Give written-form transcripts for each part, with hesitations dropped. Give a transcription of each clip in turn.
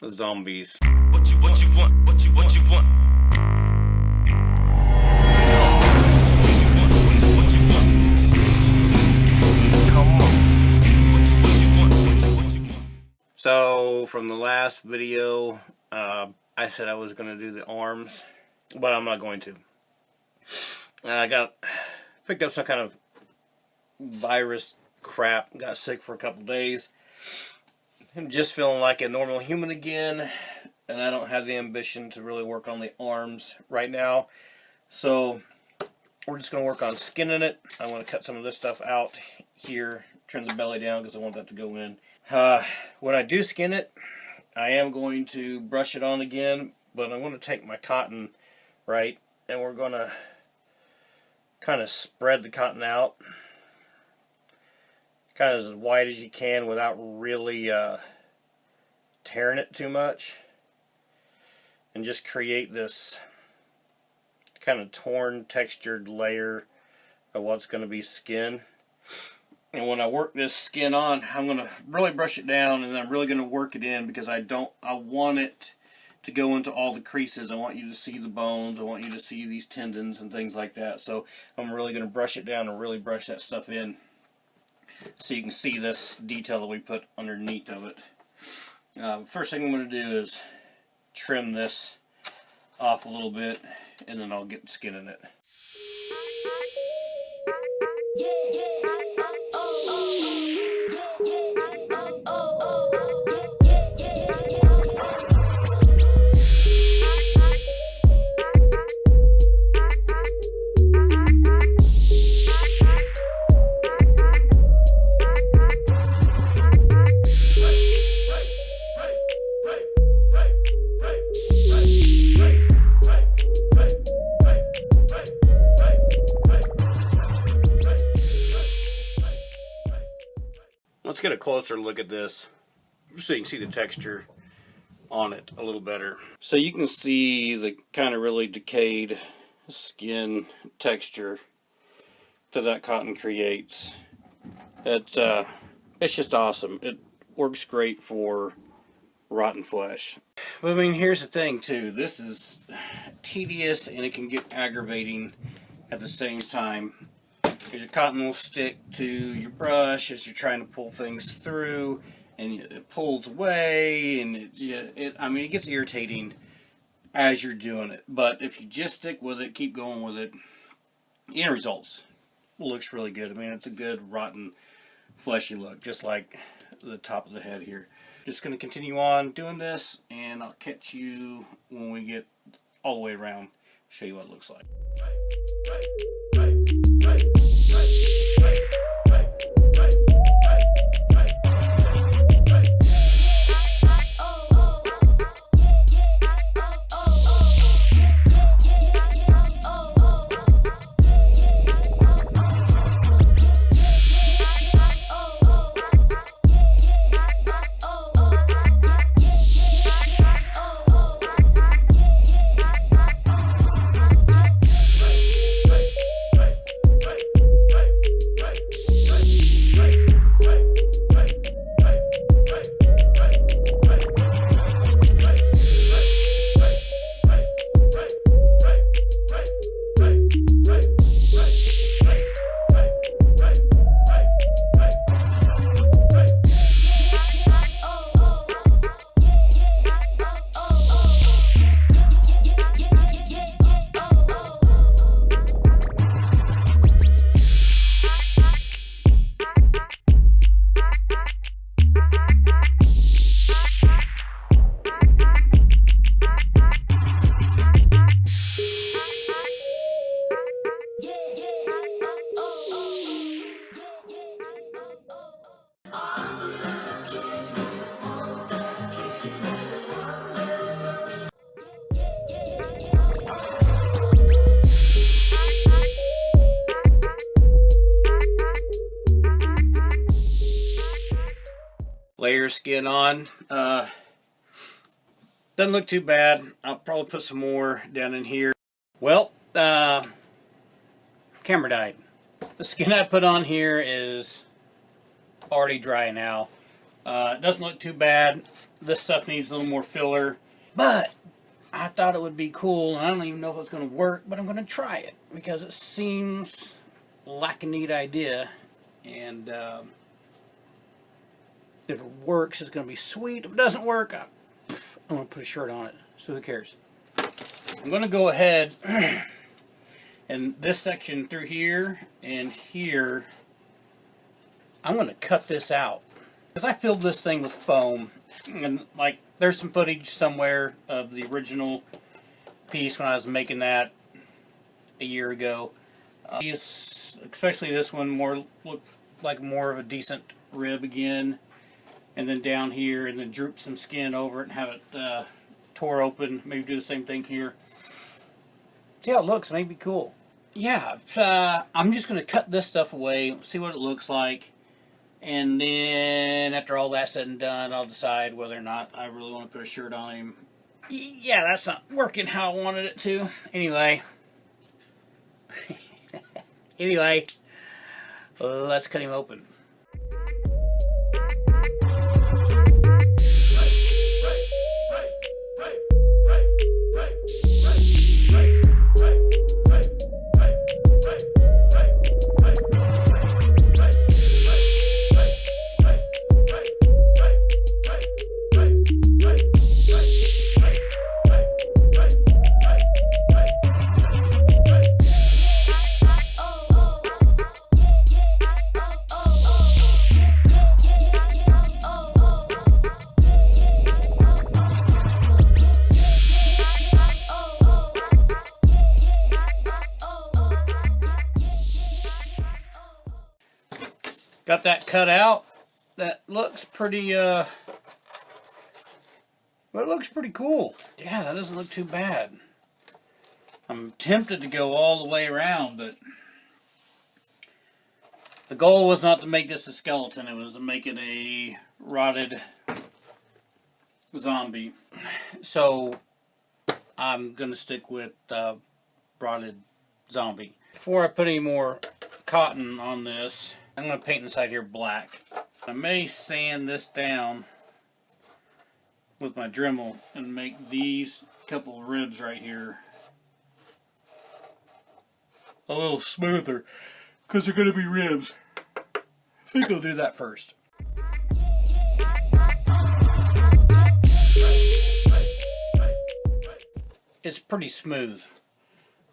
zombies. What you want, what you want. So from the last video, I said I was going to do the arms, but I'm not going to. I picked up some kind of virus crap, got sick for a couple days. I'm just feeling like a normal human again, and I don't have the ambition to really work on the arms right now. So we're just going to work on skinning it. I want to cut some of this stuff out here, trim the belly down because I want that to go in. When I do skin it, I am going to brush it on again, but I'm going to take my cotton, right, and we're going to kind of spread the cotton out, kind of as wide as you can without really tearing it too much, and just create this kind of torn, textured layer of what's going to be skin. And when I work this skin on, I'm going to really brush it down, and I'm really going to work it in because I want it to go into all the creases. I want you to see the bones. I want you to see these tendons and things like that. So I'm really going to brush it down and really brush that stuff in so you can see this detail that we put underneath of it. First thing I'm going to do is trim this off a little bit, and then I'll get skin in it. Let's get a closer look at this so you can see the texture on it a little better. So you can see the kind of really decayed skin texture that that cotton creates. It's just awesome. It works great for rotten flesh. But I mean, here's the thing too. This is tedious and it can get aggravating at the same time. Your cotton will stick to your brush as you're trying to pull things through, and it pulls away, and it gets irritating as you're doing it. But if you just stick with it, keep going with it, the end results looks really good. I mean, it's a good rotten, fleshy look, just like the top of the head here. Just going to continue on doing this, and I'll catch you when we get all the way around, show you what it looks like. Layer skin on. Doesn't look too bad. I'll probably put some more down in here. Well, camera died. The skin I put on here is already dry now. It doesn't look too bad. This stuff needs a little more filler, but I thought it would be cool, and I don't even know if it's going to work, but I'm going to try it because it seems like a neat idea, and if it works, it's going to be sweet. If it doesn't work, I'm going to put a shirt on it, so who cares? I'm going to go ahead and this section through here and here, I'm going to cut this out because I filled this thing with foam, and like there's some footage somewhere of the original piece when I was making that a year ago. These, especially this one, look like more of a decent rib again, and then down here, and then droop some skin over it and have it tore open. Maybe do the same thing here. See how it looks. Maybe cool. Yeah, I'm just going to cut this stuff away, see what it looks like, and then after all that's said and done, I'll decide whether or not I really want to put a shirt on him. Yeah, that's not working how I wanted it to. Anyway, let's cut him open. Got that cut out. That looks pretty, well, it looks pretty cool. Yeah, that doesn't look too bad. I'm tempted to go all the way around, but the goal was not to make this a skeleton. It was to make it a rotted zombie. So I'm going to stick with rotted zombie. Before I put any more cotton on this, I'm going to paint inside here black. I may sand this down with my Dremel and make these couple of ribs right here a little smoother, because they're going to be ribs. I think I'll do that first. It's pretty smooth.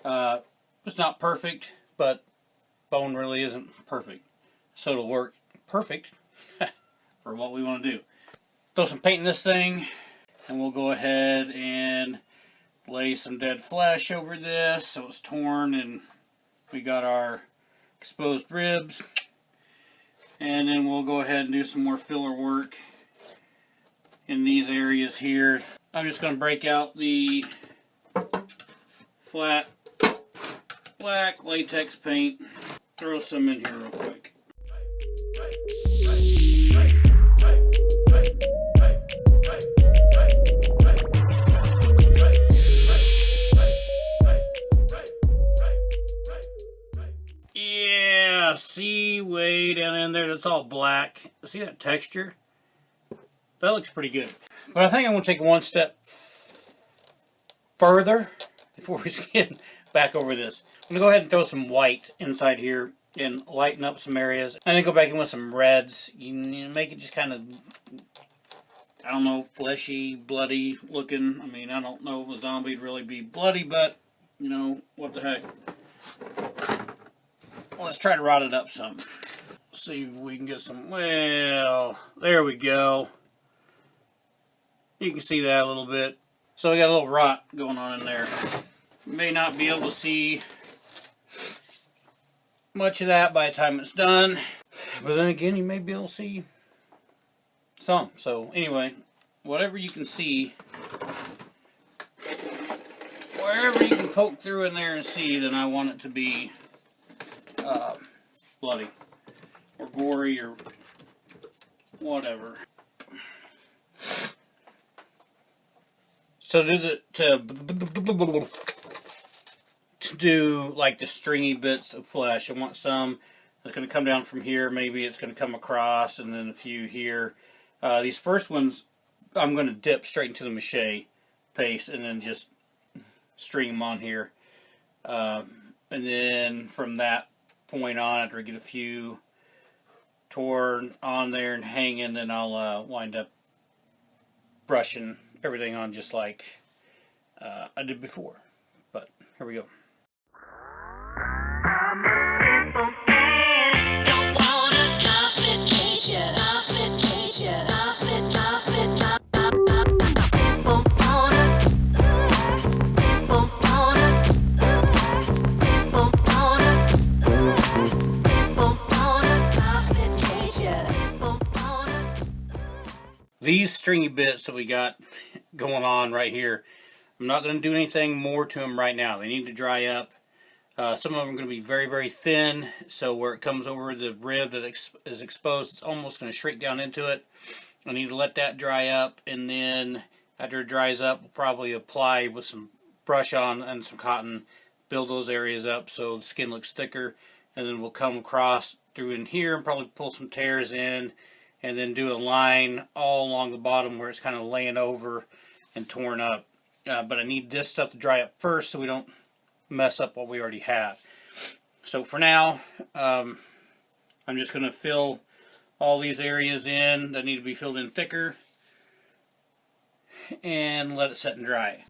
It's not perfect, but bone really isn't perfect. So it'll work perfect for what we want to do. Throw some paint in this thing, and we'll go ahead and lay some dead flesh over this so it's torn and we got our exposed ribs. And then we'll go ahead and do some more filler work in these areas here. I'm just going to break out the flat black latex paint. Throw some in here real quick. Yeah, see way down in there, that's all black. See that texture? That looks pretty good. But I think I'm going to take one step further before we get back over this. I'm going to go ahead and throw some white inside here and lighten up some areas. And then go back in with some reds. You make it just kind of, I don't know, fleshy, bloody looking. I mean, I don't know if a zombie would really be bloody, but, you know, what the heck. Let's try to rot it up some. See if we can get some, well, there we go. You can see that a little bit. So we got a little rot going on in there. You may not be able to see much of that by the time it's done. But then again, you may be able to see some. So anyway, whatever you can see, wherever you can poke through in there and see, then I want it to be bloody or gory or whatever. So to do like the stringy bits of flesh, I want some that's going to come down from here. Maybe it's going to come across, and then a few here. These first ones, I'm going to dip straight into the Mache paste and then just string them on here. And then from that point on, after I get a few torn on there and hanging, then I'll wind up brushing everything on just like I did before. But here we go. These stringy bits that we got going on right here, I'm not going to do anything more to them right now. They need to dry up. Some of them are going to be very, very thin, so where it comes over the rib that is exposed, it's almost going to shrink down into it. I need to let that dry up, and then after it dries up, we'll probably apply with some brush on and some cotton, build those areas up so the skin looks thicker, and then we'll come across through in here and probably pull some tears in, and then do a line all along the bottom where it's kind of laying over and torn up. But I need this stuff to dry up first so we don't mess up what we already have. So for now, I'm just going to fill all these areas in that need to be filled in thicker and let it set and dry.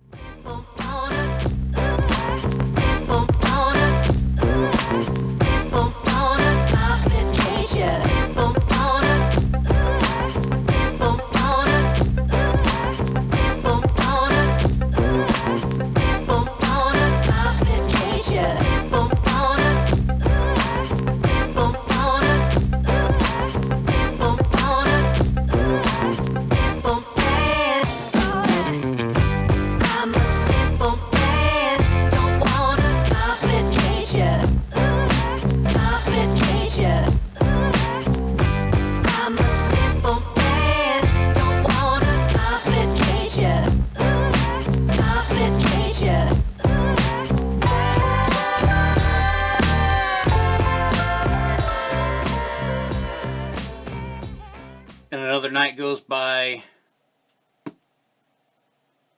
And another night goes by,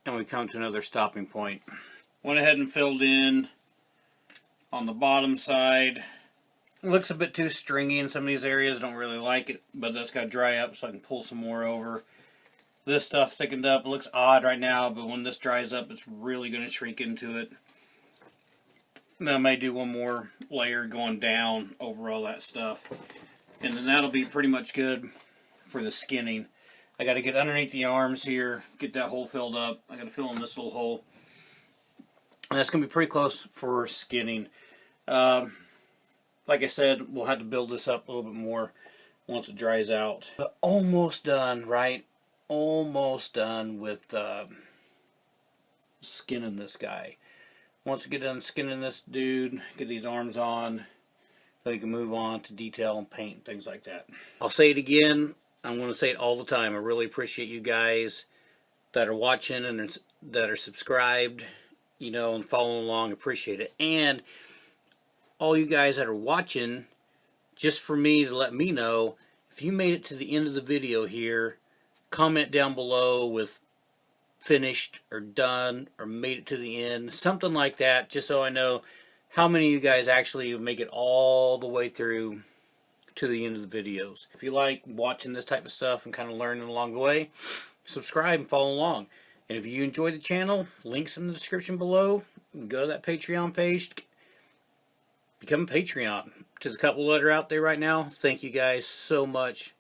and we come to another stopping point. Went ahead and filled in on the bottom side. It looks a bit too stringy in some of these areas. Don't really like it, but that's got to dry up so I can pull some more over. This stuff thickened up. It looks odd right now, but when this dries up, it's really going to shrink into it. And then I may do one more layer going down over all that stuff. And then that'll be pretty much good for the skinning. I got to get underneath the arms here, get that hole filled up. I got to fill in this little hole. And that's going to be pretty close for skinning. Like I said, we'll have to build this up a little bit more once it dries out. But almost done, right? Almost done with skinning this guy. Once we get done skinning this dude, get these arms on, then we can move on to detail and paint and things like that. I'll say it again. I'm going to say it all the time. I really appreciate you guys that are watching and that are subscribed, you know, and following along. Appreciate it. And all you guys that are watching, just for me to let me know, if you made it to the end of the video here, comment down below with finished or done or made it to the end, something like that, just so I know how many of you guys actually make it all the way through to the end of the videos. If you like watching this type of stuff and kind of learning along the way, subscribe and follow along. And if you enjoy the channel, links in the description below. Go to that Patreon page. Become a Patreon. To the couple that are out there right now, thank you guys so much.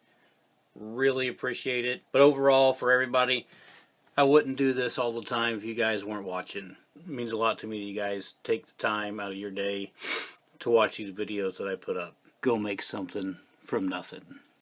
Really appreciate it. But overall, for everybody, I wouldn't do this all the time if you guys weren't watching. It means a lot to me that you guys take the time out of your day to watch these videos that I put up. Go make something from nothing.